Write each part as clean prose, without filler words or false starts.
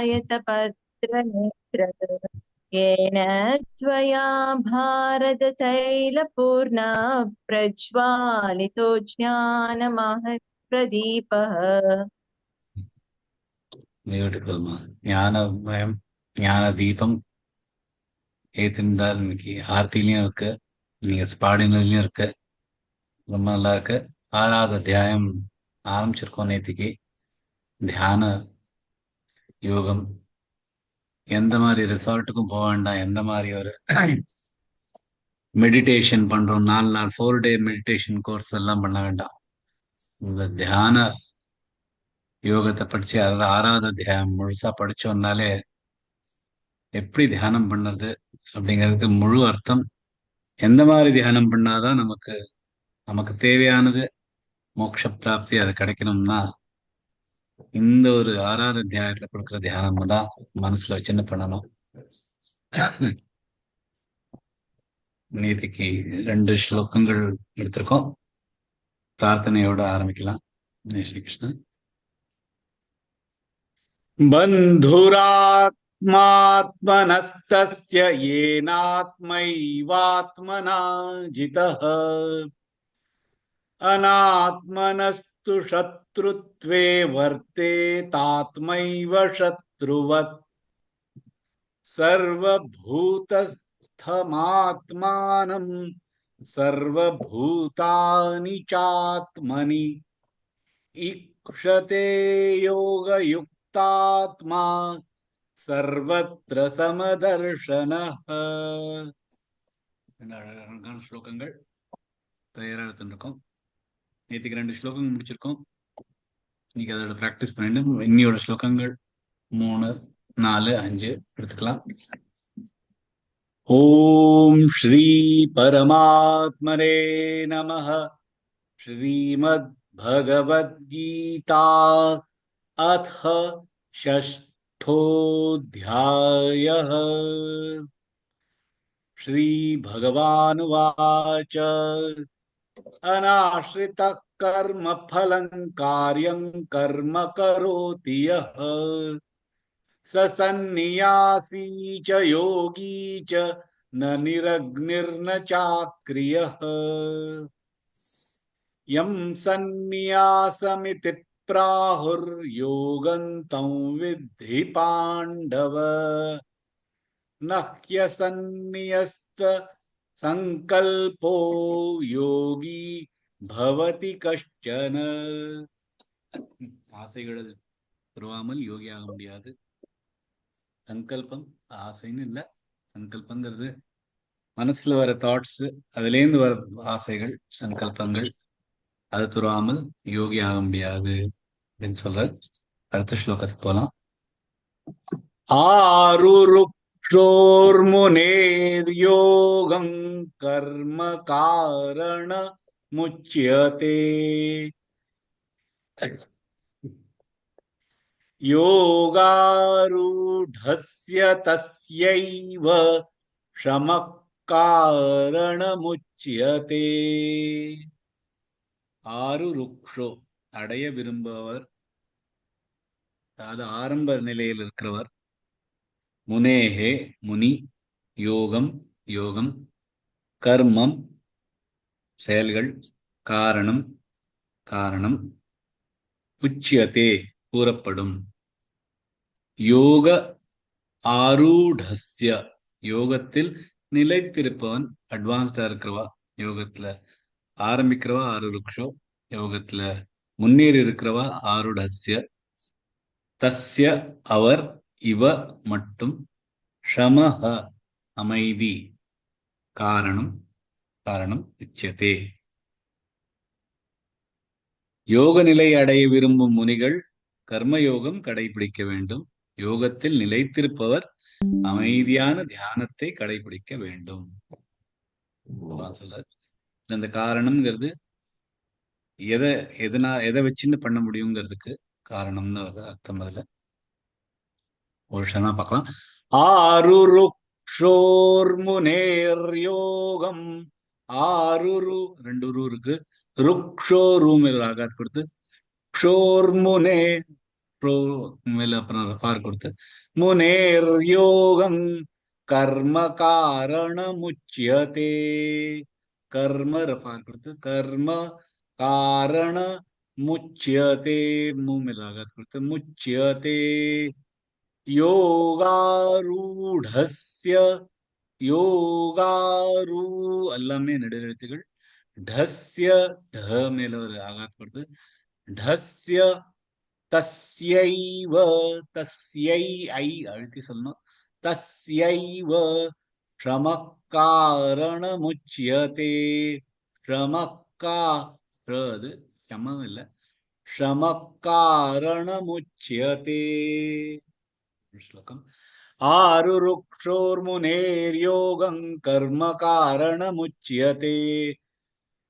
ध्यायतपत्रनेत्र येन त्वया भारततैलपूर्णा प्रज्वालितो ज्ञानमहत्प्रदीपः. బ్యూటిఫుల్ మా ஞானமயம் ஞான தீபம் ஏத்திருந்தால் இன்னைக்கு ஆர்த்திலையும் இருக்கு, நீங்க பாடினதுலயும் இருக்கு, ரொம்ப நல்லா இருக்கு. ஆறாவது அத்தியாயம் ஆரம்பிச்சிருக்கோம் நேத்திக்கு. தியான யோகம், எந்த மாதிரி ரிசார்ட்டுக்கும் போக வேண்டாம், எந்த மாதிரி ஒரு மெடிடேஷன் பண்றோம் 4 நாள் 4 டே மெடிடேஷன் கோர்ஸ் எல்லாம் பண்ண வேண்டாம். இந்த தியான யோகத்தை படிச்சு அதாவது ஆறாவது அத்தியாயம் முழுசா படிச்சோம்னாலே எப்படி தியானம் பண்ணுறது அப்படிங்கிறதுக்கு முழு அர்த்தம். எந்த மாதிரி தியானம் பண்ணாதான் நமக்கு நமக்கு தேவையானது மோட்ச பிராப்தி அது கிடைக்கணும்னா இந்த ஒரு ஆறாவது அத்தியாயத்துல கொடுக்குற தியானம் தான் மனசுல வச்சுன்னு பண்ணணும். நேத்திக்கு 2 ஸ்லோகங்கள் எடுத்திருக்கோம். பிரார்த்தனையோட ஆரம்பிக்கலாம். ஸ்ரீ கிருஷ்ணன். பந்துராத்மாத்மனஸ்தஸ்ய ஏனாத்மைவாத்மனா ஜிதः அநாத்மனஸ்து சத்ருத்வே வர்த்தேதாத்மைவ சத்ருவத் சர்வபூதஸ்தமாத்மானம் சர்வபூதானி சாத்மனி ஈக்ஷதே யோகயுக்தாத்மா சர்வத்ர சமதர்ஷனः. அழகான ஸ்லோகங்கள் பெயரா எடுத்துருக்கோம். நேற்றுக்கு 2 ஸ்லோகங்கள் முடிச்சிருக்கோம். இன்னைக்கு அதோட பிராக்டிஸ் பண்ணிட்டு இன்னியோட ஸ்லோகங்கள் 3, 4, 5 எடுத்துக்கலாம். ஓம் ஸ்ரீ பரமாத்மனே நமः. ஸ்ரீமத் பகவத்கீதா அத் षष्ठोऽध्यायः. श्री भगवानुवाच अनाश्रितः कर्म फलं कार्यं कर्म करोति यः स सन्न्यासी च योगी च न निरग्निर्न चाक्रियः. यं सन्न्यासमिति प्राहुर्योगं तं विद्धि पाण्डव न ह्यसन्न्यस्त संकल्पो योगी भवति कश्चन. ஆசைகளில் பெருவாமல் யோகியாக முடியாது. சங்கல்பம் ஆசைன்னு இல்லை, சங்கல்பங்கிறது மனசுல வர தாட்ஸ், அதுலேருந்து வர ஆசைகள் சங்கல்பங்கள், அது துறாமல் யோகி ஆக முடியாது அப்படின்னு சொல்ற. அடுத்த ஸ்லோகத்துக்கு போலாம். ஆருருக்ஷோர்முனேர் யோகம் கர்ம காரண முச்யதே யோகாரூடஸ்ய தஸ்யைவ ஷமः காரணமுச்யதே. ஆருருக்ஷோ அடைய விரும்புபவர், அதாவது ஆரம்ப நிலையில் இருக்கிறவர். முனேஹே முனி, யோகம் யோகம், கர்மம் செயல்கள், காரணம் காரணம், உச்சியதே கூறப்படும். யோக ஆரூடஸ்ய யோகத்தில் நிலைத்திருப்பவன், அட்வான்ஸ்டா இருக்கிறவா, யோகத்துல ஆரம்பிக்கிறவா ஆருருக்ஷோ, யோகத்துல முன்னேறி இருக்கிறவா ஆருடஸ்ய, தஸ்ய அவர், இவ மட்டும், ஷமஹ அமைதி, காரணம் காரணம், உச்சதே. யோக நிலை அடைய விரும்பும் முனிகள் கர்மயோகம் கடைபிடிக்க வேண்டும். யோகத்தில் நிலைத்திருப்பவர் அமைதியான தியானத்தை கடைபிடிக்க வேண்டும். இந்த காரணம்ங்கிறது எதை வச்சுன்னு பண்ண முடியுங்கிறதுக்கு காரணம்னு அர்த்தம். அதுல ஒரு க்ஷணமா பார்க்கலாம். ஆருருக்ஷோர் முனேர் யோகம், ஆருரு 2 ரூ இருக்கு, ருக்ஷோ ரூம் ஆகாது கொடுத்து க்ஷோர் முனே ப்ரோ மேல அப்புறம் ரெஃபார் கொடுத்து முனேர் யோகம் கர்ம காரணமுச்யதே. கர்ம ரெஃபார் கொடுத்து கர்ம காரண முச்யதே. மேல ஆகாத் கொடுத்து முச்யதே யோகாரூடஸ்ய. யோகாரூ எல்லாமே நெடுவெழுத்துகள். டஸ்ய ட மேல ஒரு ஆகாத் கொடுத்து டஸ்ய தஸ்யைவ. தஸ்யை ஐ அழுத்தி சொல்லணும். தஸ்யைவ க்ஷமக்காரணமுச்யதே. க்ஷமக்கா அது க்ஷமம் இல்ல, க்ஷமக்காரணமுச்யதே. श्लोकम् आरुरुक्षोर्मुनेर्योगं कर्म कारणमुच्यते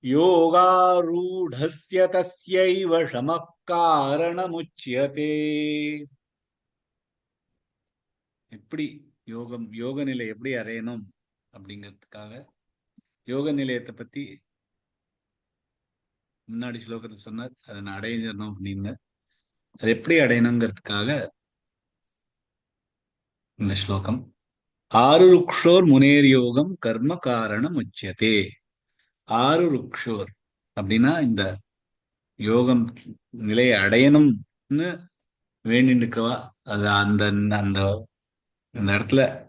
योगारूढस्य तस्यैव शमः कारणमुच्यते. எப்படி யோக நிலை எப்படி அடையணும் அப்படிங்கிறதுக்காக யோக நிலையத்தை பத்தி முன்னாடி ஸ்லோகத்தை சொன்னார். அதை நான் அடைஞ்சிடணும் அப்படின்னு, அது எப்படி அடையணுங்கிறதுக்காக இந்த ஸ்லோகம். ஆருருக்ஷோர் முனேர் யோகம் கர்ம காரணம் உச்சியதே. ஆருருக்ஷோர் அப்படின்னா இந்த யோகம் நிலையை அடையணும்னு வேண்டிட்டு இருக்கவா, அது அந்த அந்த இந்த இடத்துல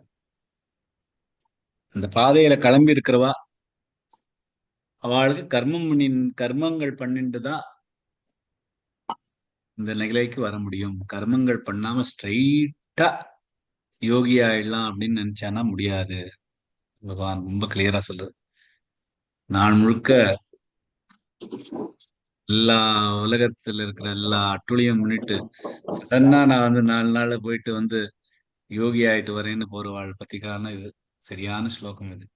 அந்த பாதையில கிளம்பி இருக்கிறவா, அவளுக்கு கர்மங்கள் பண்ணிட்டுதான் இந்த நிலைக்கு வர முடியும். கர்மங்கள் பண்ணாம ஸ்ட்ரைட்டா யோகி ஆயிடலாம் அப்படின்னு நினைச்சானா முடியாது. பகவான் ரொம்ப கிளியரா சொல்றது. நான் முழுக்க எல்லா உலகத்துல இருக்கிற எல்லா அட்டுழியம் முன்னிட்டு சடனா நான் 4 நாள்ல போயிட்டு யோகி ஆயிட்டு வரேன்னு போறவாள் பத்தி காரணம் இது. சரியான ஸ்லோகம் இது.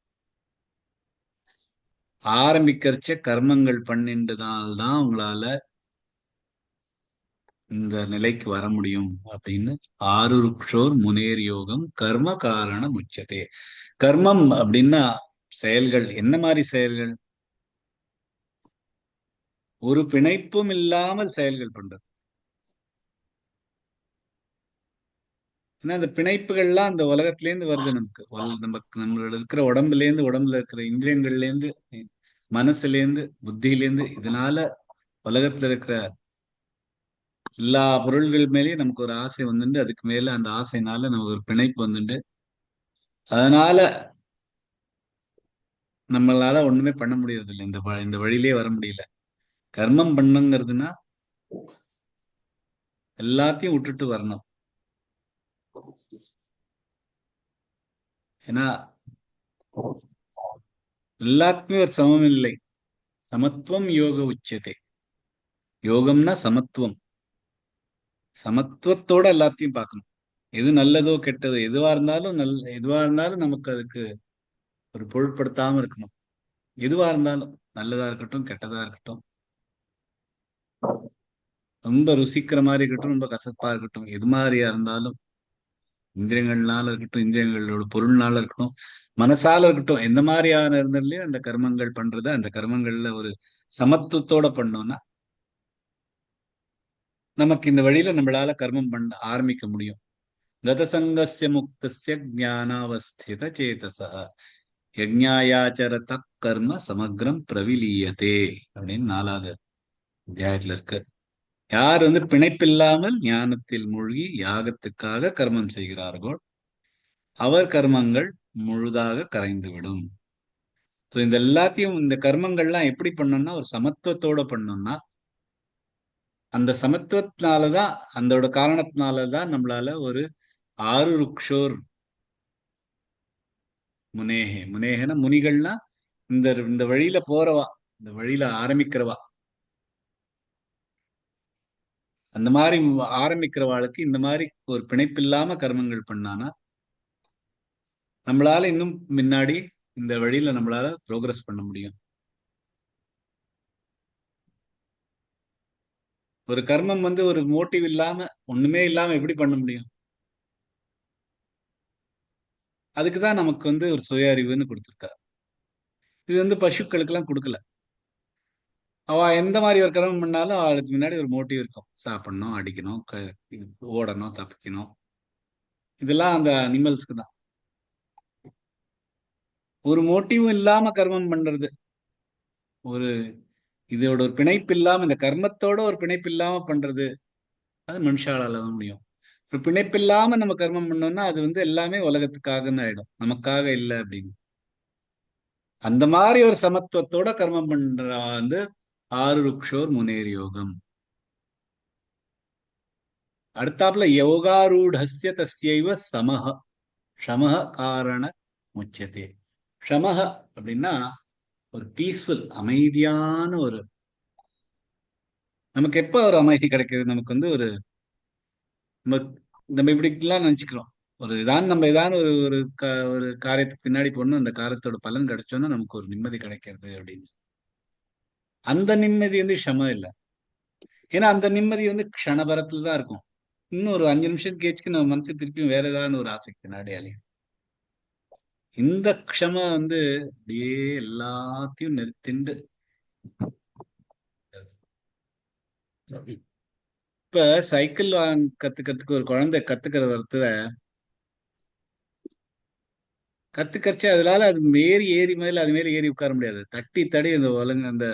ஆரம்பிக்கிறச்ச கர்மங்கள் பண்ணிட்டுதான் உங்களால இந்த நிலைக்கு வர முடியும் அப்படின்னு. ஆருருக்ஷோர் முனேர் யோகம் கர்ம காரணம் உச்சதே. கர்மம் அப்படின்னா செயல்கள். என்ன மாதிரி செயல்கள்? ஒரு பிணைப்பும் இல்லாமல் செயல்கள் பண்றது. ஏன்னா அந்த பிணைப்புகள்லாம் அந்த உலகத்திலேருந்து வருது. நமக்கு நம்மளோட இருக்கிற உடம்புல இருக்கிற இந்திரியங்கள்ல இருந்து, மனசுல இருந்து, புத்தியில இருந்து, இதனால உலகத்துல இருக்கிற எல்லா பொருள்கள் மேலேயும் நமக்கு ஒரு ஆசை வந்துட்டு, அதுக்கு மேல அந்த ஆசைனால நமக்கு ஒரு பிணைப்பு வந்துட்டு, அதனால நம்மளால ஒண்ணுமே பண்ண முடியறது இல்லை. இந்த வழியிலே வர முடியல. கர்மம் பண்ணுங்கிறதுனா எல்லாத்தையும் விட்டுட்டு வரணும். ஏன்னா எல்லாத்துக்குமே ஒரு சமம் இல்லை. சமத்துவம் யோக உச்சத்தை. யோகம்னா சமத்துவம். சமத்துவத்தோட எல்லாத்தையும் பார்க்கணும். எது நல்லதோ கெட்டதோ எதுவா இருந்தாலும் நமக்கு அதுக்கு ஒரு பொருட்படுத்தாம இருக்கணும். எதுவா இருந்தாலும் நல்லதா இருக்கட்டும், கெட்டதா இருக்கட்டும், ரொம்ப ருசிக்கிற மாதிரி இருக்கட்டும், ரொம்ப கசப்பா இருக்கட்டும், எது மாதிரியா இருந்தாலும், இந்திரியங்கள்னால இருக்கட்டும், இந்திரியங்களோட பொருள்னால இருக்கட்டும், மனசால இருக்கட்டும், எந்த மாதிரியான இருந்தாலையும் அந்த கர்மங்கள் பண்றது, அந்த கர்மங்கள்ல ஒரு சமத்துவத்தோட பண்ணோம்னா நமக்கு இந்த வழியில நம்மளால கர்மம் பண்ண ஆரம்பிக்க முடியும். கதசங்கஸ்ய முக்தஸ்ய ஞானாவஸ்தித சேதசா யஜ்ஞாயாச்சரத கர்ம சமக்ரம் பிரவிலீயதே அப்படின்னு 4வது அத்தியாயத்துல இருக்கு. யார் பிணைப்பில்லாமல் ஞானத்தில் மூழ்கி யாகத்துக்காக கர்மம் செய்கிறார்களோ அவர் கர்மங்கள் முழுதாக கரைந்துவிடும். இந்த கர்மங்கள்லாம் எப்படி பண்ணணும்னா ஒரு சமத்துவத்தோட பண்ணணும்னா, அந்த சமத்துவத்தினாலதான், அதோட காரணத்தினாலதான் நம்மளால ஒரு ஆருருக்ஷோர் முனேகன முனிகள்னா இந்த இந்த வழியில போறவா, இந்த வழியில ஆரம்பிக்கிறவா, அந்த மாதிரி ஆரம்பிக்கிறவாளுக்கு இந்த மாதிரி ஒரு பிணைப்பில்லாம கர்மங்கள் பண்ணானா நம்மளால இன்னும் முன்னாடி இந்த வழியில நம்மளால ப்ரோக்ரஸ் பண்ண முடியும். ஒரு கர்மம் ஒரு மோட்டிவ் இல்லாம, ஒண்ணுமே இல்லாம எப்படி பண்ண முடியும்? அதுக்குதான் நமக்கு ஒரு சுய அறிவுன்னு கொடுத்துருக்கா. இது பசுக்களுக்கு எல்லாம் கொடுக்கல. அவ எந்த மாதிரி ஒரு கர்மம் பண்ணாலும் அவளுக்கு முன்னாடி ஒரு மோட்டிவ் இருக்கும். சாப்பிடணும், அடிக்கணும், ஓடணும், தப்பிக்கணும். இதெல்லாம் அந்த அனிமல்ஸ்க்கு தான். ஒரு மோட்டிவும் இல்லாம கர்மம் பண்றது, ஒரு இதோட ஒரு பிணைப்பு இல்லாம, இந்த கர்மத்தோட ஒரு பிணைப்பு இல்லாம பண்றது, அது மனுஷாலால தான் முடியும். ஒரு பிணைப்பு இல்லாம நம்ம கர்மம் பண்ணோம்னா அது எல்லாமே உலகத்துக்காக தான் ஆயிடும், நமக்காக இல்லை அப்படின்னு. அந்த மாதிரி ஒரு சமத்துவத்தோட கர்மம் பண்ற ஆருருக்ஷோர் முனேர் யோகம். அடுத்தாப்புல யோகாரூடஸ்ய தஸ்யைவ சமஹ ஷமஹ காரண முச்சதே. ஷமஹ அப்படின்னா ஒரு பீஸ்ஃபுல், அமைதியான ஒரு, நமக்கு எப்ப ஒரு அமைதி கிடைக்குது, நமக்கு ஒரு நம்ம நம்ம இப்படிலாம் நினைச்சுக்கிறோம். நம்ம ஏதாவது ஒரு காரியத்துக்கு பின்னாடி போடணும், அந்த காரியத்தோட பலன் கிடைச்சோன்னா நமக்கு ஒரு நிம்மதி கிடைக்கிறது அப்படின்னு. அந்த நிம்மதி ஷம இல்லை. ஏன்னா அந்த நிம்மதி க்ஷணபரத்துல தான் இருக்கும். இன்னும் ஒரு 5 நிமிஷம் கேச்சுக்கு நம்ம மனசு திருப்பியும் வேற ஏதாவது ஒரு ஆசைக்கு பின்னாடி அலையும். இந்த க்ஷம அப்படியே எல்லாத்தையும் நிறுத்திண்டு. இப்ப சைக்கிள் கத்துக்கிறதுக்கு ஒரு குழந்தை கத்துக்கிற வரத்துல கத்துக்கறச்சு அதனால அது ஏறி ஏறி மேல அது மேல ஏறி உட்கார முடியாது. தட்டி தடி அந்த அந்த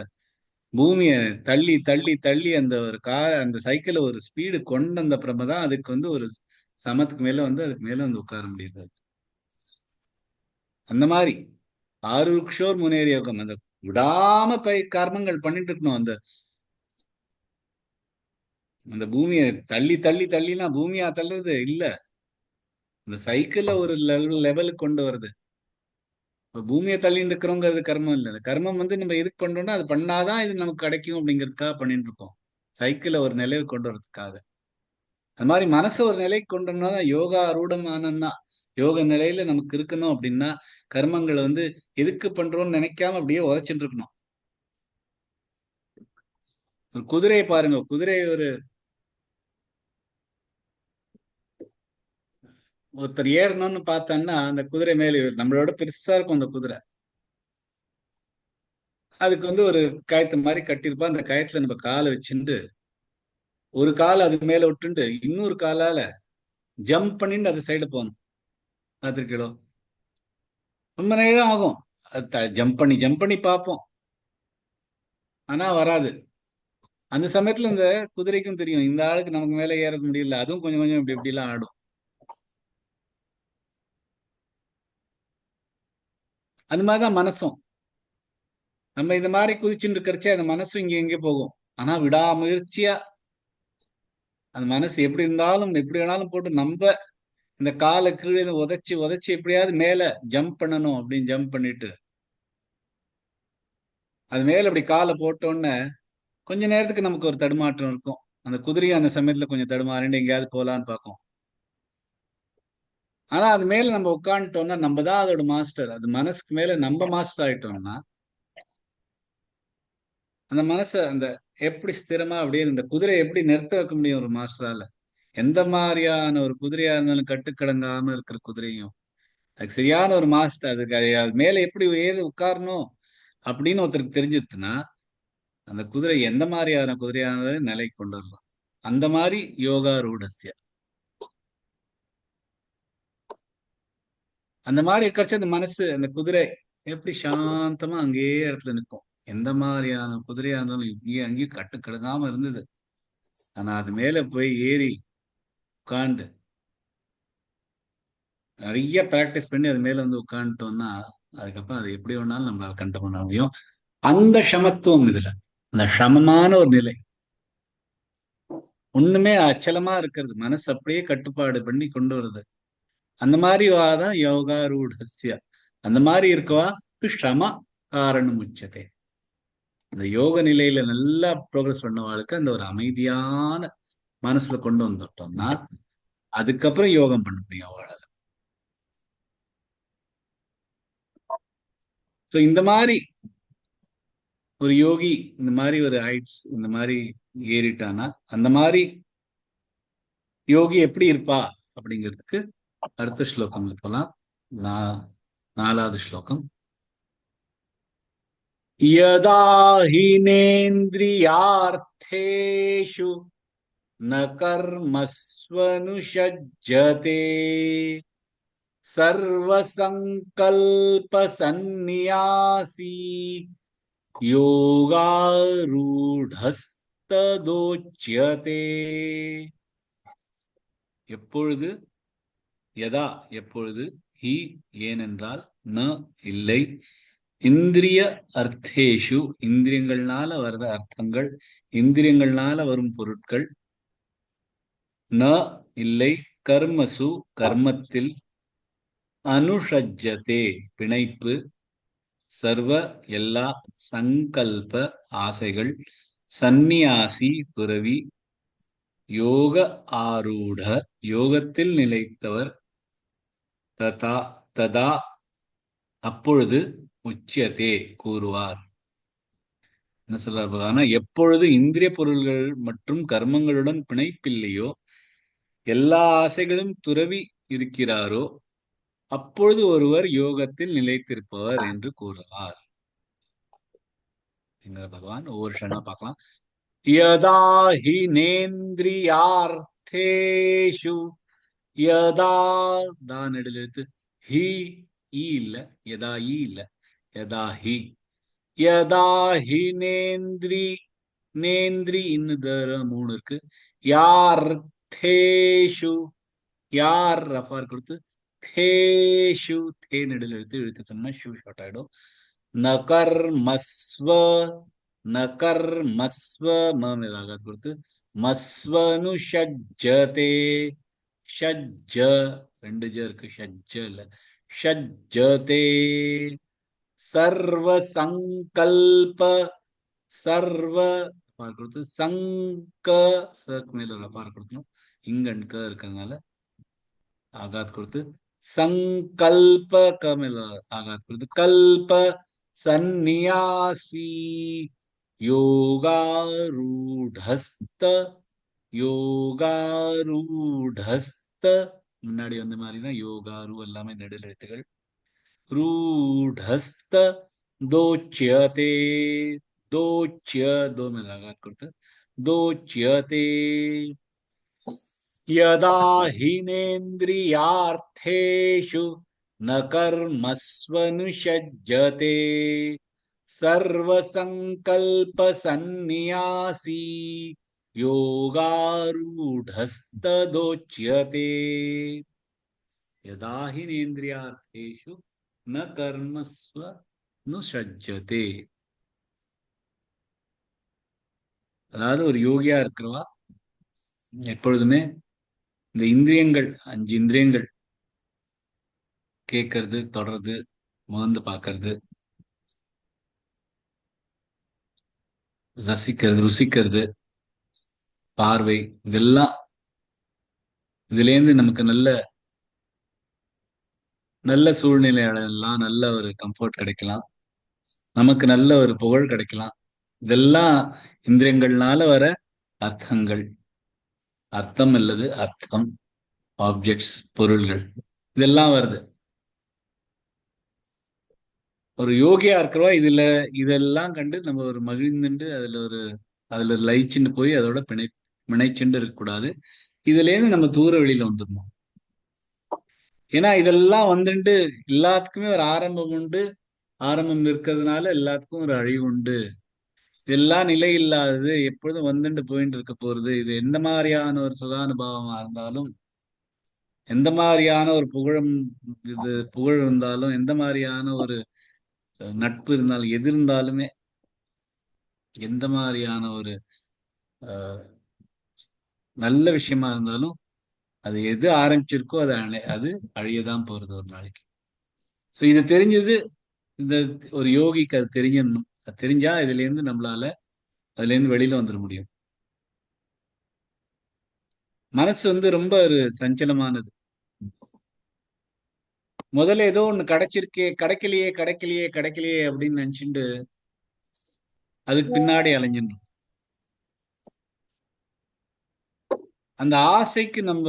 பூமியை தள்ளி தள்ளி தள்ளி அந்த ஒரு அந்த சைக்கிளை ஒரு ஸ்பீடு கொண்டு வந்த அப்புறமா தான் அதுக்கு ஒரு சமத்துக்கு மேல அதுக்கு மேல உட்கார முடியுது. அந்த மாதிரி ஆருக்ஷோர் முன்னேறி யோகம், அந்த விடாம கர்மங்கள் பண்ணிட்டு இருக்கணும். அந்த அந்த பூமியை தள்ளி தள்ளி தள்ளினா பூமியா தள்ளுறது இல்ல, அந்த சைக்கிள ஒரு லெவலுக்கு கொண்டு வருது. இப்ப பூமியை தள்ளிட்டு இருக்கிறோங்கிறது கர்மம் இல்லை. அந்த கர்மம் நம்ம எதுக்கு பண்றோம்னா அது பண்ணாதான் இது நமக்கு கிடைக்கும் அப்படிங்கிறதுக்காக பண்ணிட்டு இருக்கோம். சைக்கிளை ஒரு நிலையை கொண்டு வர்றதுக்காக. அது மாதிரி மனசை ஒரு நிலைக்கு கொண்டு வரணும். யோகா ரூடமானன்னா யோக நிலையில நமக்கு இருக்கணும் அப்படின்னா கர்மங்களை எதுக்கு பண்றோம்னு நினைக்காம அப்படியே உதைச்சுட்டு இருக்கணும். ஒரு குதிரையை பாருங்க, குதிரை ஒருத்தர் ஏறணும்னு பார்த்தான்னா அந்த குதிரை மேல நம்மளோட பெருசா இருக்கும் அந்த குதிரை. அதுக்கு ஒரு கயத்து மாதிரி கட்டியிருப்பா. அந்த கயத்துல நம்ம காலை வச்சுட்டு ஒரு கால் அது மேல விட்டுண்டு இன்னொரு காலால ஜம்ப் பண்ணிட்டு அது சைடு போகணும். பார்த்துருக்கோம். ரொம்ப நேரம் ஆகும். அது ஜம்ப் பண்ணி பார்ப்போம், ஆனா வராது. அந்த சமயத்துல இந்த குதிரைக்கும் தெரியும் இந்த ஆளுக்கு நமக்கு மேல ஏற முடியல, அதுவும் கொஞ்சம் கொஞ்சம் இப்படி இப்படி எல்லாம் ஆடும். அந்த மாதிரிதான் மனசும். நம்ம இந்த மாதிரி குதிச்சுட்டு இருக்கிறச்சே அந்த மனசும் இங்க எங்கே போகும். ஆனா விடாமுயற்சியா அந்த மனசு எப்படி இருந்தாலும் எப்படி வேணாலும் போட்டு நம்ம இந்த காலை கீழே உதைச்சு உதைச்சு எப்படியாவது மேல ஜம்ப் பண்ணணும் அப்படின்னு ஜம்ப் பண்ணிட்டு அது மேல அப்படி காலை போட்டோன்னே கொஞ்ச நேரத்துக்கு நமக்கு ஒரு தடுமாற்றம் இருக்கும். அந்த குதிரையும் அந்த சமயத்துல கொஞ்சம் தடுமாறிண்டு எங்கேயாவது போலான்னு பார்க்கும். ஆனா அது மேல நம்ம உட்காந்துட்டோம்னா நம்ம தான் அதோட மாஸ்டர். அது மனசுக்கு மேல நம்ம மாஸ்டர் ஆயிட்டோம்னா அந்த மனசை எப்படி ஸ்திரமா அப்படியே இந்த குதிரை எப்படி நிறுத்த வைக்க முடியும் ஒரு மாஸ்டரால? எந்த மாதிரியான ஒரு குதிரையா இருந்தாலும் கட்டுக்கடங்காம இருக்கிற குதிரையும் அதுக்கு சரியான ஒரு மாஸ்டர், அதுக்கு அது மேல எப்படி ஏது உட்காரணும் அப்படின்னு ஒருத்தருக்கு தெரிஞ்சிருச்சுன்னா அந்த குதிரை எந்த மாதிரியான குதிரையானது நிலைக்கு கொண்டு வரலாம். அந்த மாதிரி யோகா ரூடஸ்ய அந்த மாதிரி இருக்கிறச்சு அந்த மனசு அந்த குதிரை எப்படி சாந்தமா அங்கேயே இடத்துல நிற்கும். எந்த மாதிரியான குதிரையா இருந்தாலும் இங்கேயும் அங்கேயும் கட்டுக்கடங்காம இருந்தது. ஆனா அது மேல போய் ஏறி உட்காந்து நிறைய பிராக்டிஸ் பண்ணி அது மேல உட்காந்துட்டோம்னா அதுக்கப்புறம் அது எப்படி வேணாலும் நம்மளால கண்ட்ரோல் பண்ண முடியும். அந்த சமத்துவம் இதுல, அந்த சமமான ஒரு நிலை, ஒண்ணுமே அச்சலமா இருக்கிறது, மனசு அப்படியே கட்டுப்பாடு பண்ணி கொண்டு வருது. அந்த மாதிரி வாதான் யோகா ரூடஸ்ய. அந்த மாதிரி இருக்கவா ஷம காரணம் உச்சதே. அந்த யோக நிலையில நல்லா ப்ரோக்ரஸ் பண்ணவாளுக்கு அந்த ஒரு அமைதியான மனசுல கொண்டு வந்துட்டோம்னா அதுக்கப்புறம் யோகம் பண்ண முடியும் அவளால. சோ இந்த மாதிரி ஒரு யோகி இந்த மாதிரி ஒரு ஹைட்ஸ் இந்த மாதிரி ஏறிட்டானா அந்த மாதிரி யோகி எப்படி இருப்பா அப்படிங்கிறதுக்கு அடுத்த ஸ்லோகம் போலாம். 4வது ஸ்லோகம். यदा हीनेन्द्रियार्थेषु न कर्मस्वनुषज्जते सर्वसंकल्पसन्न्यासी யோகாரூடஸ்ததோச்யதே. எப்பொழுது, யதா எப்பொழுது, ஹி ஏனென்றால், ந இல்லை, இந்திரிய அர்த்தேஷு இந்திரியங்கள்னால வர்ற அர்த்தங்கள், இந்திரியங்கள்னால வரும் பொருட்கள், ந இல்லை, கர்மசு கர்மத்தில், அனுஷஜ்ஜதே பிணைப்பு, சர்வ எல்லா, சங்கல்ப ஆசைகள், சந்நியாசி துறவி, யோக ஆரூட யோகத்தில் நிலைத்தவர், ததா ததா அப்பொழுது, உச்சியதே கூறுவார். என்ன சொல்றார்? ஆனா எப்பொழுது இந்திரிய பொருள்கள் மற்றும் கர்மங்களுடன் பிணைப்பில்லையோ, எல்லா ஆசைகளும் துறவி இருக்கிறாரோ, அப்பொழுது ஒருவர் யோகத்தில் நிலைத்திருப்பவர் என்று கூறுவார். பகவான் ஒவ்வொரு க்ஷணமா பார்க்கலாம். யதா ஹினேந்திரியார்த்தேஷு, யதா தான் நெடுலெழுத்து, ஹி ஈ இல்ல, யதா ஈ இல்ல, யதா ஹி, யதா ஹினேந்திரி, நேந்திரி இன்னுதர 3 இருக்கு. யார்த்தேஷு, யார் ரஃபார் கொடுத்து, தேஷு தே நெடுல எழுத்து சொன்னா ஷூ ஷார்ட் ஆயிடும். நகர்மஸ்வ, நகர்மஸ்வ மேலாகாது கொடுத்து, மஸ்வனு ஷஜ்ஜதே, ஷஜ்ஜ 2 ஜ இருக்கு, ஷஜ்ஜ இல்ல, ஷஜ்ஜதே. சர்வ சங்கல்ப, சர்வ கொடுத்து, சங்க மேல ரஃபார் கொடுக்கணும், இங்க இருக்கிறதுனால ஆகாத் கொடுத்து, சங்கல்ப கமில ஆகாத் கொடுத்து, கல்ப சந்நியாசி யோகாரூடஸ்த, யோகாரூடஸ்த முன்னாடி வந்த மாதிரிதான் யோகாரு எல்லாமே நெடுல் எழுத்துகள். ரூடஸ்த தோச்யதே, தோச்ய தோ மேல ஆகாத் கொடுத்து, தோச்யதே. यदा हीनेन्द्रियार्थेषु न कर्मस्वनुषज्जते सर्वसंकल्पसन्न्यासी योगारूढस्तदोच्यते. यदा हीनेन्द्रियार्थेषु न कर्मस्वनुषज्जते. அதாவது ஒரு யோகியா இருக்கிறவா எப்பொழுதுமே இந்த இந்திரியங்கள், 5 இந்திரியங்கள், கேட்கறது, தொடர்றது, முகந்து பார்க்கறது, ரசிக்கிறது, ருசிக்கிறது, பார்வை, இதெல்லாம் இதுல இருந்து நமக்கு நல்ல நல்ல சூழ்நிலையாளெல்லாம் நல்ல ஒரு கம்ஃபர்ட் கிடைக்கலாம், நமக்கு நல்ல ஒரு புகழ் கிடைக்கலாம். இதெல்லாம் இந்திரியங்கள்னால வர அர்த்தங்கள், அர்த்தம் அல்லது அர்த்தம், ஆப்ஜெக்ட்ஸ், பொருள்கள், இதெல்லாம் வருது. ஒரு யோகியா இருக்கிறவா இதெல்லாம் கண்டு நம்ம ஒரு மகிழ்ந்துண்டு அதுல லயிச்சுன்னு போய் அதோட பிணைச்சுண்டு இருக்கக்கூடாது. இதுல இருந்து நம்ம தூர வெளியில வந்துடணும். ஏன்னா இதெல்லாம் வந்துட்டு எல்லாத்துக்குமே ஒரு ஆரம்பம் உண்டு, ஆரம்பம் இருக்கிறதுனால எல்லாத்துக்கும் ஒரு அழிவு உண்டு. இதெல்லாம் நிலை இல்லாதது, எப்பொழுதும் வந்துட்டு போயிட்டு இருக்க போறது. இது எந்த மாதிரியான ஒரு சுகானுபவமா இருந்தாலும், எந்த மாதிரியான ஒரு புகழ் இருந்தாலும், எந்த மாதிரியான ஒரு நட்பு இருந்தாலும், எது இருந்தாலுமே, எந்த மாதிரியான ஒரு நல்ல விஷயமா இருந்தாலும், அது எது ஆரம்பிச்சிருக்கோ அது அழியதான் போறது ஒரு நாளைக்கு. சோ இது தெரிஞ்சது, இந்த ஒரு யோகிக்கு அது தெரிஞ்சிடணும். அது தெரிஞ்சா இதுல இருந்து நம்மளால அதுல இருந்து வெளியில வந்துட முடியும். மனசு ரொம்ப ஒரு சஞ்சலமானது. முதல்ல ஏதோ ஒண்ணு கிடைச்சிருக்கே, கிடைக்கலையே கிடைக்கலையே கிடைக்கலையே அப்படின்னு நினைச்சுட்டு அதுக்கு பின்னாடி அலைஞ்சிடணும். அந்த ஆசைக்கு நம்ம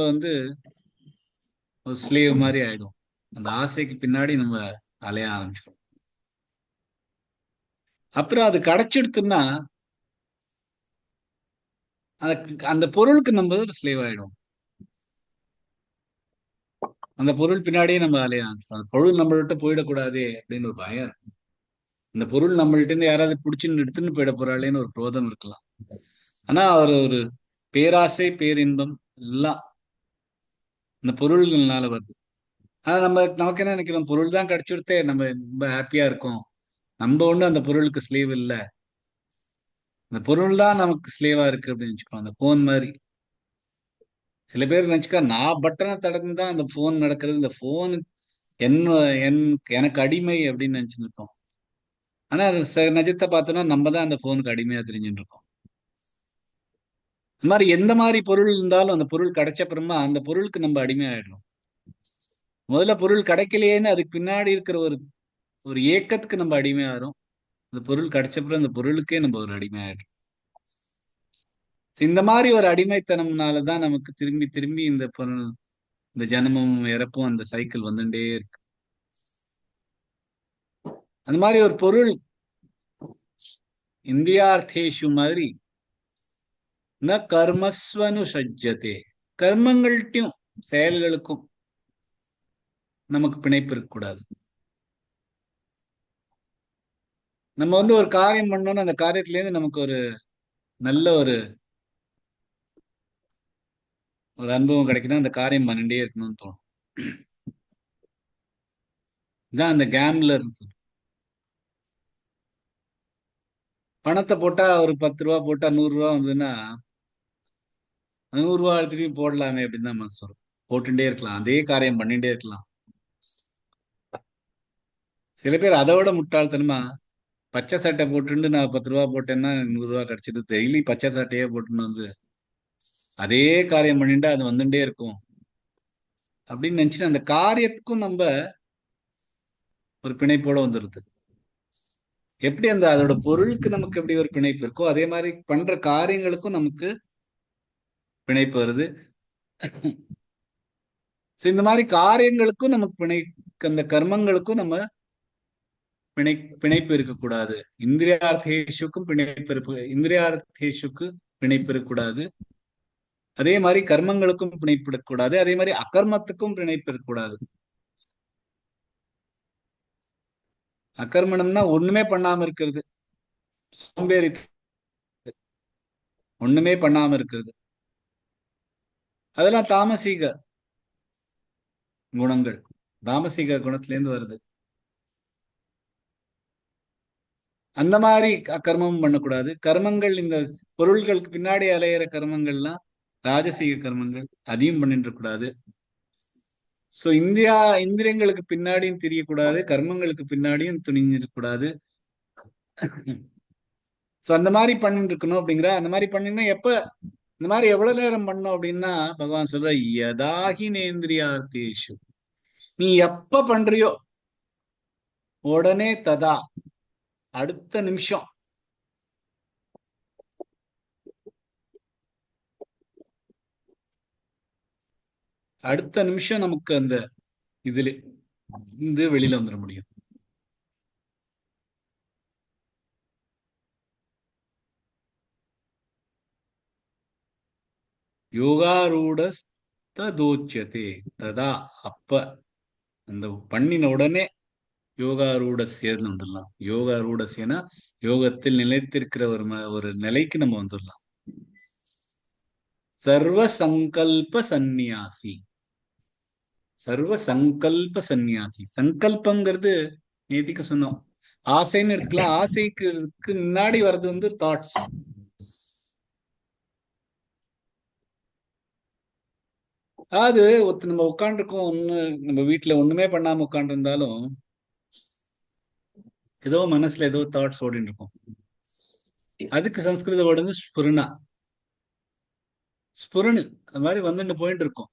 ஒரு ஸ்லேவ் மாதிரி ஆயிடும். அந்த ஆசைக்கு பின்னாடி நம்ம அலைய ஆரம்பிச்சிடும். அப்புறம் அது கிடைச்சிடுத்துன்னா அந்த பொருளுக்கு நம்ம ஸ்லேவ் ஆயிடும். அந்த பொருள் பின்னாடியே நம்ம அலையலாம். அந்த பொருள் நம்மள விட்டு போயிடக்கூடாதே அப்படின்னு ஒரு பயம் இருக்கும். இந்த பொருள் நம்மள்ட்ட இருந்து யாராவது பிடிச்சின்னு எடுத்துன்னு போயிட போறாளேன்னு ஒரு குரோதம் இருக்கலாம். ஆனா அவர் ஒரு பேராசை பேரின்பம் எல்லாம் இந்த பொருள்கள்னால வருது. ஆனா நமக்கு என்ன நினைக்கிறோம், பொருள் தான் கிடைச்சிடுத்தே நம்ம ரொம்ப ஹாப்பியா இருக்கோம். நம்ம ஒண்ணு அந்த பொருளுக்கு ஸ்லீவ் இல்ல, அந்த பொருள் தான் நமக்கு ஸ்லீவா இருக்கு அப்படின்னு வச்சுக்கோம். அந்த போன் மாதிரி சில பேர் நினைச்சுக்கா, நான் பட்டனை தடந்து தான் அந்த போன் நடக்கிறது, இந்த போன் என்ன எனக்கு அடிமை அப்படின்னு நினைச்சுட்டு இருக்கோம். ஆனா அது நிஜத்தை பார்த்தோம்னா நம்ம தான் அந்த போனுக்கு அடிமையா தெரிஞ்சுட்டு இருக்கோம். இந்த மாதிரி எந்த மாதிரி பொருள் இருந்தாலும் அந்த பொருள் கிடைச்ச அப்புறமா அந்த பொருளுக்கு நம்ம அடிமை ஆயிடுறோம். முதல்ல பொருள் கிடைக்கலையேன்னு அதுக்கு பின்னாடி இருக்கிற ஒரு ஒரு ஏக்கத்துக்கு நம்ம அடிமை ஆகிறோம். அந்த பொருள் கிடைச்சப்பறம் அந்த பொருளுக்கே நம்ம ஒரு அடிமை ஆயிடுறோம். இந்த மாதிரி ஒரு அடிமைத்தனம்னாலதான் நமக்கு திரும்பி திரும்பி இந்த பொருள், இந்த ஜனமும் இறப்பும் அந்த சைக்கிள் வந்துட்டே இருக்கு. அந்த மாதிரி ஒரு பொருள் இந்திரியார்த்தேஷு மாதிரி ந கர்மஸ்வனு சஜ்ஜதே, கர்மங்கள்ட்டையும் செயல்களுக்கும் நமக்கு பிணைப்பு இருக்கக்கூடாது. நம்ம ஒரு காரியம் பண்ணோம்னா அந்த காரியத்துல இருந்து நமக்கு ஒரு நல்ல ஒரு ஒரு அனுபவம் கிடைக்குன்னா அந்த காரியம் பண்ணிட்டே இருக்கணும்னு தோணும். இதான் அந்த கேம்லர். பணத்தை போட்டா ஒரு 10 ரூபா போட்டா 100 ரூபா வந்ததுன்னா அந்த 100 ரூபா திருப்பி போடலாமே அப்படின்னு தான் மனசு வரும். போட்டுட்டே இருக்கலாம், அதே காரியம் பண்ணிட்டே இருக்கலாம். சில பேர் அதை விட முட்டாள்தனமா பச்சை சட்டை போட்டுட்டு நான் 10 ரூபா போட்டேன்னா 100 ரூபா கிடைச்சிது, டெய்லி பச்சை சட்டையே போட்டுன்னு அதே காரியம் பண்ணிட்டு அது வந்துட்டே இருக்கும் அப்படின்னு நினைச்சுட்டு அந்த காரியத்துக்கும் நம்ம ஒரு பிணைப்போட வந்துருது. எப்படி அந்த அதோட பொருளுக்கு நமக்கு எப்படி ஒரு பிணைப்பு இருக்கோ அதே மாதிரி பண்ற காரியங்களுக்கும் நமக்கு பிணைப்பு வருது. இந்த மாதிரி காரியங்களுக்கும் நமக்கு அந்த கர்மங்களுக்கும் நம்ம பிணைப்பு இருக்கக்கூடாது. இந்திரியார்த்தேஷுக்கு பிணைப்பு இருக்கக்கூடாது. அதே மாதிரி கர்மங்களுக்கும் பிணைப்பு இருக்கக்கூடாது. அதே மாதிரி அகர்மத்துக்கும் பிணைப்பு இருக்கக்கூடாது. அகர்மணம்னா ஒண்ணுமே பண்ணாம இருக்கிறது, சோம்பேறி, ஒண்ணுமே பண்ணாம இருக்கிறது, அதெல்லாம் தாமசீக குணங்கள், தாமசீக குணத்துல இருந்து வருது. அந்த மாதிரி கர்மமும் பண்ணக்கூடாது. கர்மங்கள் இந்த பொருள்களுக்கு பின்னாடி அலையிற கர்மங்கள்லாம் ராஜசீக கர்மங்கள், அதையும் பண்ணிட்டு இருக்கக்கூடாது. சோ இந்திரியங்களுக்கு பின்னாடியும் தெரியக்கூடாது, கர்மங்களுக்கு பின்னாடியும் துணிஞ்சிடக்கூடாது. சோ அந்த மாதிரி பண்ணிட்டு இருக்கணும் அப்படிங்கிற. அந்த மாதிரி பண்ணினா எப்ப இந்த மாதிரி எவ்வளவு நேரம் பண்ணோம் அப்படின்னா பகவான் சொல்ற யதாஹி நேந்திரியார்த்தேஷு, நீ எப்ப பண்றியோ உடனே ததா, அடுத்த நிமிஷம், அடுத்த நிமிஷம் நமக்கு அந்த இதுல இருந்து வெளியில வந்துட முடியும். யோகாரூடஸ்ததோச்யதே ததா, அப்ப அந்த பண்ணின உடனே யோகாரூடசியன்னு வந்துடலாம். யோகாரூடசியனா யோகத்தில் நிலைத்திருக்கிற ஒரு நிலைக்கு நம்ம வந்துடலாம். சர்வ சங்கல்ப சந்நியாசி, சர்வ சங்கல்ப சந்நியாசி. சங்கல்பங்கிறது நேத்திக்கு சொன்னோம், ஆசைன்னு எடுத்துக்கலாம். ஆசைக்கு முன்னாடி வர்றது தாட்ஸ். அதாவது நம்ம உட்காந்துருக்கோம், நம்ம வீட்டுல ஒண்ணுமே பண்ணாம உட்காந்து இருந்தாலும் ஏதோ மனசுல ஏதோ தாட்ஸ் ஓடிட்டு இருக்கும். அதுக்கு சம்ஸ்கிருத வேர்டு ஸ்புருணா, ஸ்புரணு. அது மாதிரி வந்துட்டு போயிட்டு இருக்கும்.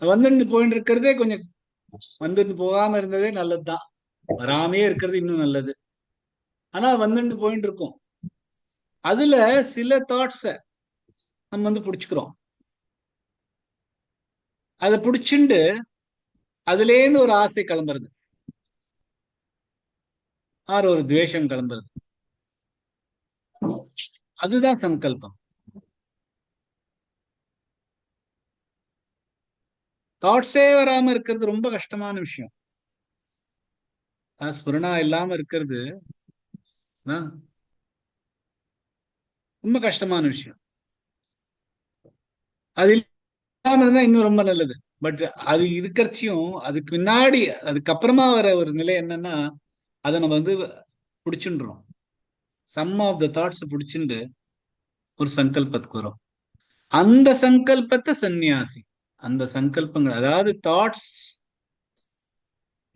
வந்துட்டு போயிட்டு இருக்கிறதே கொஞ்சம் வந்துட்டு போகாம இருந்ததே நல்லதுதான், வராமே இருக்கிறது இன்னும் நல்லது. ஆனா வந்துட்டு போயிட்டு இருக்கும். அதுல சில தாட்ஸ நம்ம புடிச்சுக்கிறோம். அதை புடிச்சுண்டு அதுல இருந்து ஒரு ஆசை கிளம்புறது. ஆறு ஒரு துவேஷம் கிளம்புறது. அதுதான் சங்கல்பம். தாட்ஸே வராம இருக்கிறது ரொம்ப கஷ்டமான விஷயம். ஸ்புரணா இல்லாம இருக்கிறது ரொம்ப கஷ்டமான விஷயம். அது இல்லாம இருந்தா இன்னும் ரொம்ப நல்லது. பட் அது இருக்கிறச்சியும் அதுக்கு பின்னாடி அதுக்கப்புறமா வர ஒரு நிலை என்னன்னா, அதை நம்ம வந்து பிடிச்சுன்றோம். சம் ஆஃப் த தாட்ஸ் பிடிச்சுண்டு ஒரு சங்கல்பத்துக்கு வரும். அந்த சங்கல்பத்தை சந்நியாசி. அந்த சங்கல்பங்கள் அதாவது தாட்ஸ்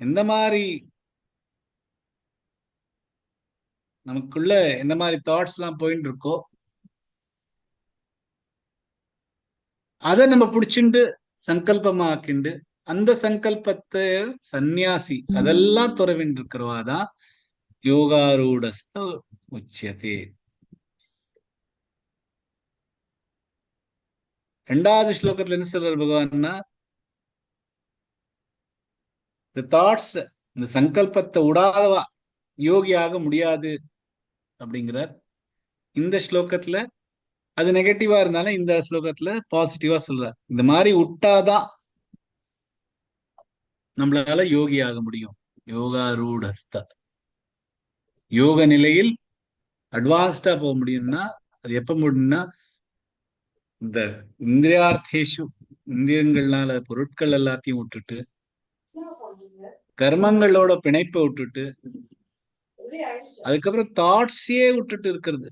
எந்த மாதிரி நமக்குள்ள எந்த மாதிரி தாட்ஸ் எல்லாம் போயிட்டு இருக்கோ அதை நம்ம பிடிச்சிண்டு சங்கல்பமாக்கிண்டு அந்த சங்கல்பத்தை சந்நியாசி அதெல்லாம் துறவின்னு இருக்கிறவாதான் யோகாரூடஸ்த உச்சியதே. ரெண்டாவது ஸ்லோகத்துல என்ன சொல்றார் பகவான்னா, இந்த தாட்ஸ் இந்த சங்கல்பத்தை விடாதவா யோகியாக முடியாது அப்படிங்கிறார். இந்த ஸ்லோகத்துல அது நெகட்டிவா இருந்தாலும் இந்த ஸ்லோகத்துல பாசிட்டிவா சொல்றார். இந்த மாதிரி விட்டாதான் நம்மளால யோகி ஆக முடியும். யோகாரூடஸ்த யோக நிலையில் அட்வான்ஸ்டா போக முடியும்னா அது எப்ப முடியும்னா, இந்த இந்திரியார்த்தேஷு இந்திரியங்கள்னால பொருட்கள் எல்லாத்தையும் விட்டுட்டு கர்மங்களோட பிணைப்பை விட்டுட்டு அதுக்கப்புறம் தாட்ஸே விட்டுட்டு இருக்கிறது,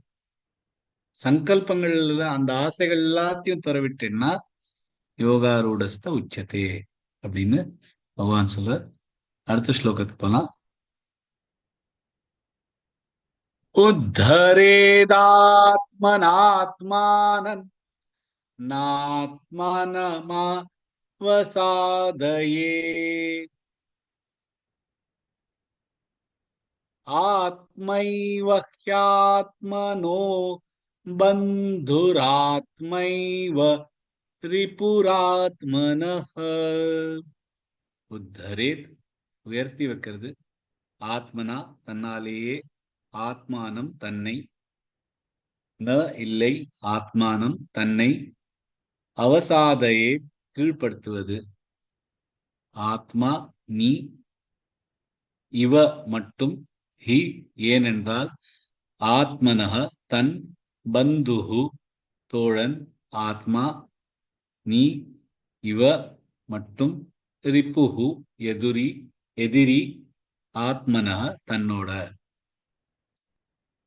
சங்கல்பங்கள் அந்த ஆசைகள் எல்லாத்தையும் துறவிட்டேன்னா யோகாரூடஸ்த உச்சதே அப்படின்னு பகவான் சொல்ற. அடுத்த ஸ்லோகத்துக்கு போலாம். உத்தரேதாத்மனாத்மானன் நாத்மனமவசாதயே ஆத்மைவ ஹ்யாத்மனோ பந்துராத்மைவ ரிபுராத்மனஹ. உத்தரேத் உயர்த்தி வைக்கிறது, ஆத்மனா தன்னாலேயே, ஆத்மானம் தன்னை, ந இல்லை ஆத்மானம் தன்னை, அவசாதையே கீழ்ப்படுத்துவது, ஆத்மா நீ, இவ மட்டும், ஹி ஏனென்றால், ஆத்மனஹ தன், பந்துஹு தோழன், ஆத்மா நீ, இவ மட்டும், ரிப்புஹு எதிரி, ஆத்மனஹ தன்னோட.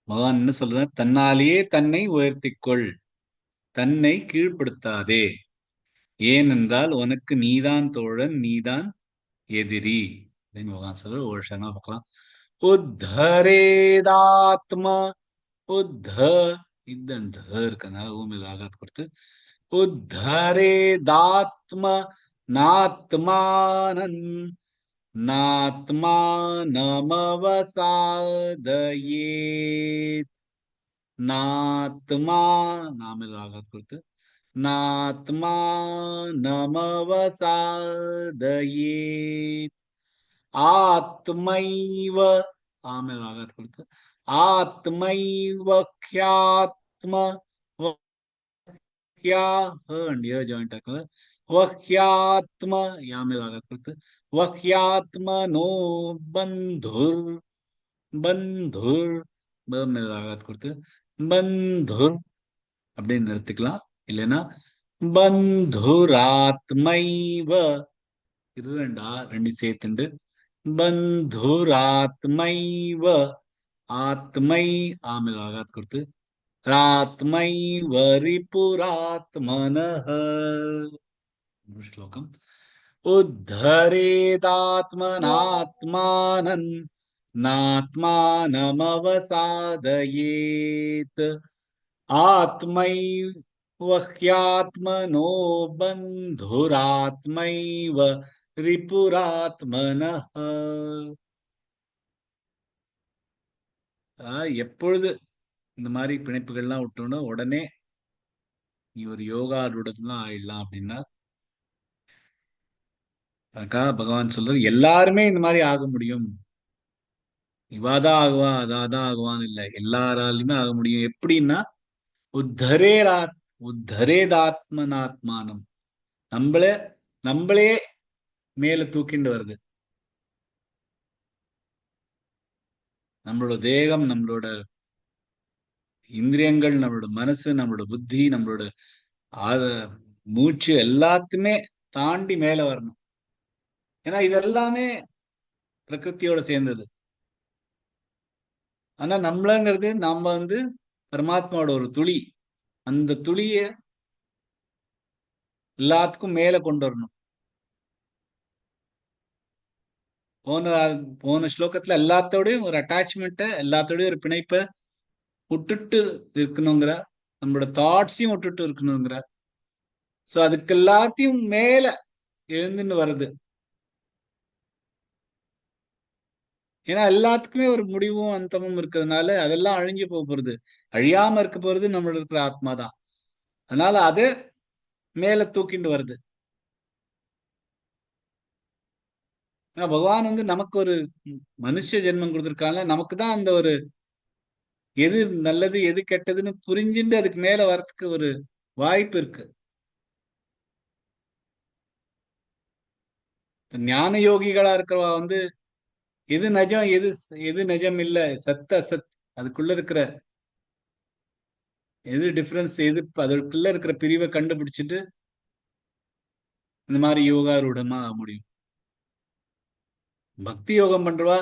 பகவான் என்ன சொல்ற, தன்னாலேயே தன்னை உயர்த்திக்கொள், தன்னை கீழ்ப்படுத்தாதே. ஏனென்றால் உனக்கு நீதான் தோழன், நீதான் எதிரி அப்படின்னு பகவான் சொல்ற. ஒரு க்ஷணமா பார்க்கலாம். உத்தரேதாத்ம உத்த இந்த இருக்கனால ஊமில் ஆகாத் கொடுத்து உத்தரேதாத்ம நாத்மானன் நாத்மானமவசாதயேத். நாத்மா நாமில் ஆகாத் கொடுத்து நாத்மானமவசாதயேத். ஆத்மைவ ஆமில் ஆகாத் கொடுத்து ஆத்மைவ க்யாத்ம ஜாயிண்ட் ஆக்குது. வஹ்யாத்ம யாமில் ஆகாத் கொடுத்து வஹ்யாத்மனோ பந்துர் பந்துர் மேல் ஆகாத் கொடுத்து பந்துர் அப்படின்னு நிறுத்திக்கலாம். இல்லைன்னா பந்துராத்மைவ இது ரெண்டு சேர்த்துண்டு பந்துராத்மைவ ஆத்மை ஆமில் ஆகாத் கொடுத்து ராத்மைவ ரிபுராத்மனஹ. ஸ்லோகம். உத்தரேதாத்மனாத்மானன் நாத்மானமவசாதயேத். ஆத்மைவ ஹ்யாத்மனோ பந்துராத்மைவ ரிபுராத்மனஹ. எப்பொழுது இந்த மாதிரி பிணைப்புகள்லாம் விட்டோம்னா உடனே நீ ஒரு யோகாருடன் ஆயிடலாம் அப்படின்னா, அதுக்காக பகவான் சொல்றாரு எல்லாருமே இந்த மாதிரி ஆக முடியும். இவாதான் ஆகுவா அதாதான் ஆகுவான்னு இல்லை, எல்லாராலுமே ஆக முடியும். எப்படின்னா உத்தரேரா உத்தரேதாத்மனாத்மானம், நம்மள நம்மளே மேல தூக்கிண்டு வருது. நம்மளோட தேகம், நம்மளோட இந்திரியங்கள், நம்மளோட மனசு, நம்மளோட புத்தி, நம்மளோட ஆத மூச்சு எல்லாத்தையுமே தாண்டி மேல வரணும். ஏன்னா இதெல்லாமே பிரகிருத்தியோட சேர்ந்தது. ஆனா நம்மளங்கிறது நாம பரமாத்மாவோட ஒரு துளி. அந்த துளிய எல்லாத்துக்கும் மேல கொண்டு வரணும். போன போன ஸ்லோகத்துல எல்லாத்தோடையும் ஒரு அட்டாச்மெண்ட்டை, எல்லாத்தோடையும் ஒரு பிணைப்பை விட்டுட்டு இருக்கணுங்கிற, நம்மளோட தாட்ஸையும் விட்டுட்டு இருக்கணுங்கிற. சோ அதுக்கு எல்லாத்தையும் மேல எழுந்துன்னு வருது. ஏன்னா எல்லாத்துக்குமே ஒரு முடிவும் அந்தமும் இருக்கிறதுனால அதெல்லாம் அழிஞ்சு போக போறது. அழியாம இருக்க போறது நம்மள இருக்கிற ஆத்மா தான். அதனால அது மேல தூக்கிண்டு வருது. ஏன்னா பகவான் நமக்கு ஒரு மனுஷ ஜென்மம் கொடுத்திருக்காங்க. நமக்கு தான் அந்த ஒரு எது நல்லது எது கெட்டதுன்னு புரிஞ்சுட்டு அதுக்கு மேல வர்றதுக்கு ஒரு வாய்ப்பு இருக்கு. ஞான யோகிகளா இருக்கிறவா எது நிஜம் எது எது நிஜம் இல்ல, சத் அசத், அதுக்குள்ள இருக்கிற எது டிஃபரன்ஸ் எது அதற்குள்ள இருக்கிற பிரிவை கண்டுபிடிச்சிட்டு இந்த மாதிரி யோகா ரூடமா ஆக முடியும். பக்தி யோகம் பண்றவா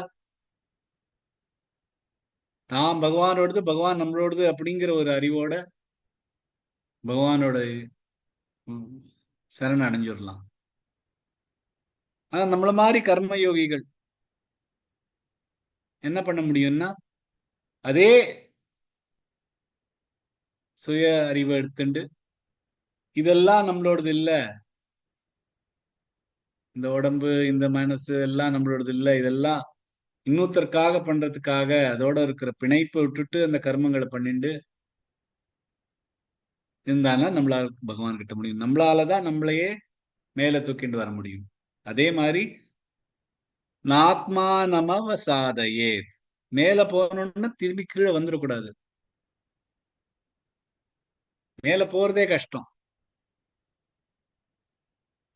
தான் பகவானோடது, பகவான் நம்மளோடது அப்படிங்கிற ஒரு அறிவோட பகவானோட ம், சரண் அடைஞ்சிடலாம். ஆனா நம்மள மாதிரி கர்ம யோகிகள் என்ன பண்ண முடியும்னா, அதே சுய அறிவை எடுத்துண்டு இதெல்லாம் நம்மளோடது இல்ல, இந்த உடம்பு இந்த மனசு எல்லாம் நம்மளோடது இல்ல, இதெல்லாம் இன்னொருத்தருக்காக பண்றதுக்காக அதோட இருக்கிற பிணைப்பை விட்டுட்டு அந்த கர்மங்களை பண்ணிட்டு இருந்தாங்கன்னா நம்மளால பகவான் கிட்ட முடியும். நம்மளாலதான் நம்மளையே மேல தூக்கிட்டு வர முடியும். அதே மாதிரி நாத்மா நமவ சாதையே, மேல போனோம்னா திரும்பி கீழே வந்துடக்கூடாது. மேல போறதே கஷ்டம்.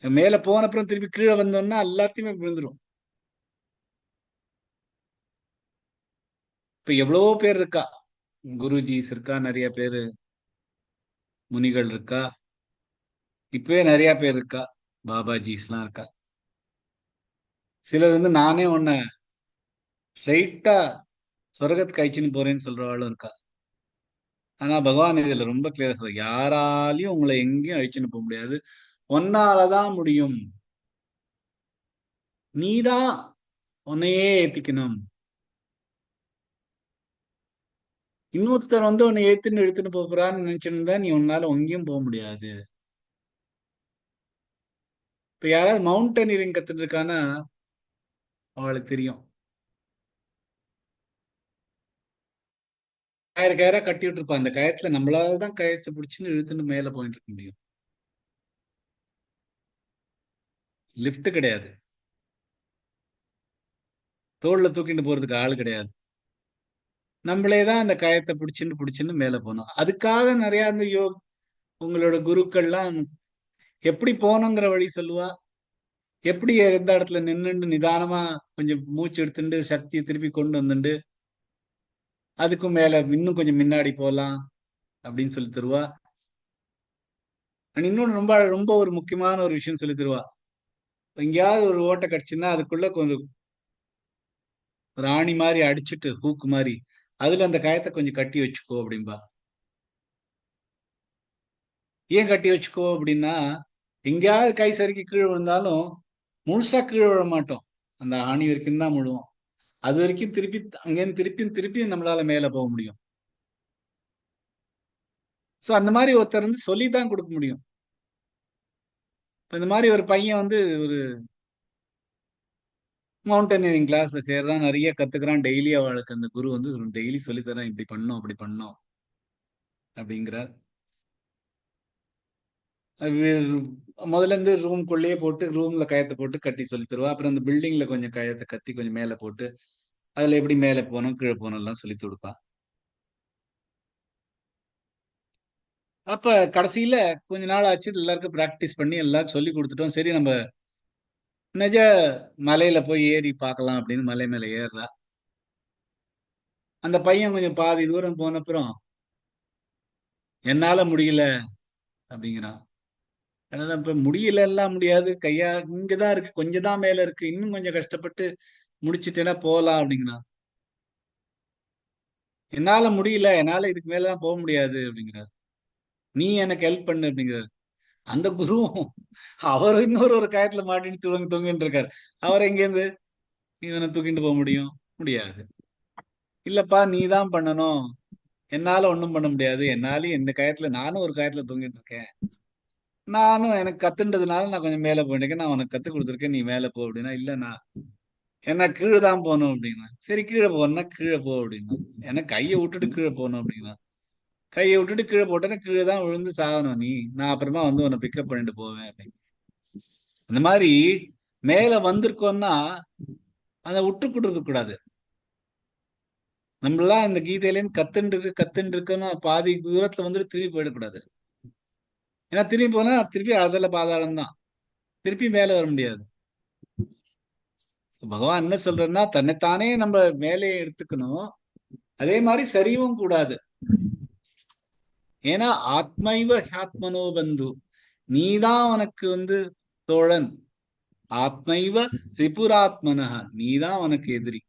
மேல போன அப்புறம் திருப்பி கீழே வந்தோம்னா எல்லாத்தையுமே விழுந்துரும். இப்ப எவ்வளவோ பேர் இருக்கா, குருஜிஸ் இருக்கா, நிறைய பேரு முனிகள் இருக்கா, இப்பவே நிறைய பேர் இருக்கா, பாபாஜிஸ் எல்லாம் இருக்கா. சிலர் நானே உன்னை ஸ்ட்ரைட்டா சொர்க்கத்துக்கு அழிச்சுன்னு போறேன்னு சொல்றவாளும் இருக்கா. ஆனா பகவான் இதுல ரொம்ப கிளியரா சொல்ற, யாராலையும் உங்களை எங்கேயும் அழிச்சுன்னு போக முடியாது, ஒன்னாலதான் முடியும். நீதான் உன்னையே ஏத்திக்கணும். இன்னொருத்தர் உன்னை ஏத்துன்னு எடுத்துட்டு போறான்னு நினைச்சுட்டு இருந்தா நீ உன்னால எங்கேயும் போக முடியாது. இப்ப யாராவது மவுண்டனியரிங் கத்துட்டு இருக்கான்னா அவளுக்கு தெரியும். கயிறு கயிறா கட்டி விட்டுருப்பா, அந்த கயத்துல நம்மளாலதான் கயிற்று பிடிச்சுன்னு இழுத்துன்னு மேல போயிட்டு இருக்க முடியும். லிஃப்ட் கிடையாது, தோல்ல தூக்கிட்டு போறதுக்கு ஆள் கிடையாது. நம்மளேதான் அந்த கயத்தை பிடிச்சுன்னு மேல போனோம். அதுக்காக நிறைய உங்களோட குருக்கள்லாம் எப்படி போகணுங்கிற வழி சொல்லுவா, எப்படி எந்த இடத்துல நின்னுண்டு நிதானமா கொஞ்சம் மூச்சு எடுத்துட்டு சக்தியை திருப்பி கொண்டு வந்துட்டு அதுக்கும் மேல இன்னும் கொஞ்சம் முன்னாடி போலாம் அப்படின்னு சொல்லி தருவா. இன்னொன்னு ரொம்ப ரொம்ப ஒரு முக்கியமான ஒரு விஷயம் சொல்லி தருவா. எங்கேயாவது ஒரு ஓட்டை கடிச்சுன்னா அதுக்குள்ள கொஞ்சம் ஒரு ஆணி மாதிரி அடிச்சுட்டு ஹூக்கு மாதிரி அதுல அந்த கயத்தை கொஞ்சம் கட்டி வச்சுக்கோ அப்படின்பா. ஏன் கட்டி வச்சுக்கோ அப்படின்னா, எங்கேயாவது கை சறுக்கி கீழே விழுந்தாலும் முழுசா கீழே விழ மாட்டோம், அந்த ஆணி வரைக்கும் தான் விழுவோம். அது வரைக்கும் திருப்பி அங்கேருந்து திருப்பி நம்மளால மேல போக முடியும். சோ அந்த மாதிரி ஒருத்தர் சொல்லிதான் கொடுக்க முடியும். இப்ப இந்த மாதிரி ஒரு பையன் ஒரு மவுண்டனியரிங் கிளாஸ்ல சேர்றான், நிறைய கத்துக்கிறான், டெய்லி அவளுக்கு அந்த குரு டெய்லி சொல்லி தரான், இப்படி பண்ணும் அப்படி பண்ணும் அப்படிங்கிறார். முதல்ல இருந்து ரூம்குள்ளேயே போட்டு ரூம்ல கயத்தை போட்டு கட்டி சொல்லி தருவா. அப்புறம் அந்த பில்டிங்ல கொஞ்சம் கயத்தை கத்தி கொஞ்சம் மேல போட்டு அதுல எப்படி மேலே போகணும் கீழே போகணும் எல்லாம் சொல்லி கொடுப்பா. அப்ப கடைசியில கொஞ்ச நாள் ஆச்சு, எல்லாருக்கும் பிராக்டிஸ் பண்ணி எல்லாரும் சொல்லி கொடுத்துட்டோம். சரி நம்ம நிஜ மலையில போய் ஏறி பார்க்கலாம் அப்படின்னு மலை மேல ஏறுறா. அந்த பையன் கொஞ்சம் பாதி தூரம் போன அப்புறம் என்னால முடியல அப்படிங்கிறான். அதனால இப்ப முடியல எல்லாம் முடியாது, கையா இங்கதான் இருக்கு, கொஞ்சம் தான் மேல இருக்கு, இன்னும் கொஞ்சம் கஷ்டப்பட்டு முடிச்சிட்டேன்னா போலாம் அப்படிங்கிறான். என்னால முடியல, என்னால இதுக்கு மேலதான் போக முடியாது அப்படிங்கிறார். நீ எனக்கு ஹெல்ப் பண்ணு அப்படிங்கிறார். அந்த குருவும் அவர் இன்னொரு ஒரு கயத்துல மாட்டிட்டு தொங்கிட்டு இருக்காரு. அவர் எங்க இருந்து இவனை தூக்கிட்டு போக முடியும்? முடியாது. இல்லப்பா நீ தான் பண்ணணும், என்னால ஒண்ணும் பண்ண முடியாது, என்னாலயும் இந்த கயத்துல நானும் ஒரு கயத்துல தொங்கிட்டு இருக்கேன், நானும் எனக்கு கத்துன்றதுனால நான் கொஞ்சம் மேல போயிட்டேன், நான் உனக்கு கத்து கொடுத்துருக்கேன், நீ மேல போ அப்படின்னா. இல்ல நான் என்ன கீழே தான் போகணும் அப்படின்னா. சரி கீழே போனா கீழே போ அப்படின்னா. எனக்கு கையை விட்டுட்டு கீழே போகணும் அப்படின்னா. கையை விட்டுட்டு கீழே போட்டேன்னா கீழே தான் விழுந்து சாகணும் நீ, நான் அப்புறமா வந்து உன்னை பிக்கப் பண்ணிட்டு போவேன் அப்படின்னு. இந்த மாதிரி மேல வந்திருக்கோம்னா அதை விட்டு கொடுக்க கூடாது. நம்மளாம் இந்த கீதையிலேருந்து கத்துன்னு இருக்குன்னா பாதி தூரத்துல வந்துட்டு திரும்பி போயிடக்கூடாது. ஏன்னா திரும்பி போனா திருப்பி அதல பாதாளம் தான், திருப்பி மேல வர முடியாது. பகவான் என்ன சொல்றேன்னா தன்னைத்தானே நம்ம மேலே எடுத்துக்கணும், அதே மாதிரி சரிவும் கூடாது. ஏன்னா ஆத்மைவ ஹாத்மனோ பந்து, நீதான் உனக்கு தோழன். ஆத்மைவ ரிபுராத்மனஹ, நீதான் உனக்கு எதிரி.